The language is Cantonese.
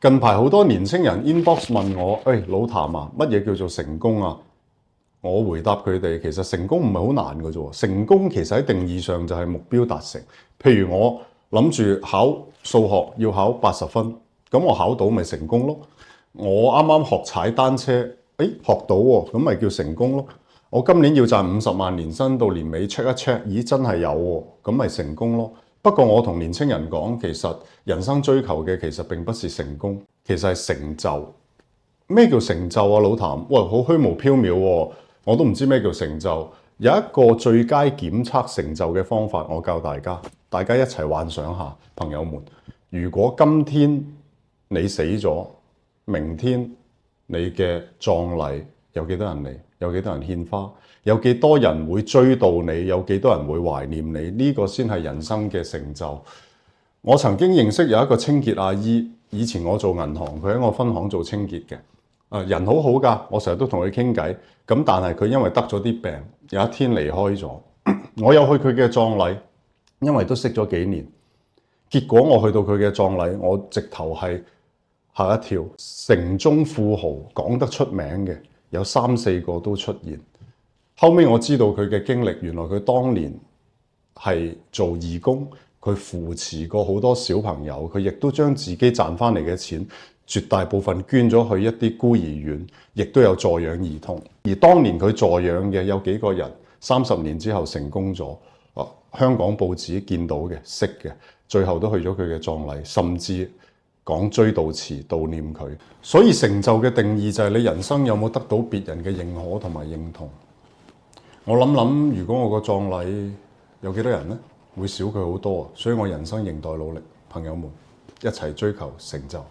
近排好多年青人 inbox 問我，老譚啊，乜嘢叫做成功啊？我回答佢哋，其實成功唔係好難嘅啫。成功其實喺定義上就係目標達成。譬如我諗住考數學要考80分，咁我考到咪成功咯。我啱啱學踩單車，學到喎，咁咪叫成功咯。我今年要賺50萬年薪，到年尾 check 一 check，咦真係有喎，咁咪成功咯。不過我同年青人講，其實人生追求嘅其實並不是成功，其實係成就。咩叫成就啊，老譚？喂，好虛無縹緲喎，我都唔知咩叫成就。有一個最佳檢測成就嘅方法，我教大家，大家一齊幻想下，朋友們，如果今天你死咗，明天你嘅葬禮有幾多人嚟？有幾多人獻花？有幾多人會追悼你？有幾多人會懷念你？呢個先係人生嘅成就。我曾經認識有一個清潔阿姨，以前我做銀行，佢喺我分行做清潔嘅，人好好㗎，我成日都同佢傾偈。咁但係佢因為得咗啲病，有一天離開咗。我有去佢嘅葬禮，因為都識咗幾年。結果我去到佢嘅葬禮，我直頭係嚇一跳，城中富豪講得出名嘅有3、4個都出現。後尾我知道佢嘅經歷，原來佢當年係做義工，佢扶持過好多小朋友，佢亦都將自己賺翻嚟嘅錢絕大部分捐咗去一啲孤兒院，亦都有助養兒童。而當年佢助養嘅有幾個人，30年之後成功咗，香港報紙見到嘅、識嘅，最後都去咗佢嘅葬禮，甚至講追悼詞悼念佢。所以成就嘅定義就係你人生有冇得到別人嘅認可同埋認同。我諗，如果我個葬禮有幾多人呢？會少佢好多啊！所以我人生仍待努力，朋友們一齊追求成就。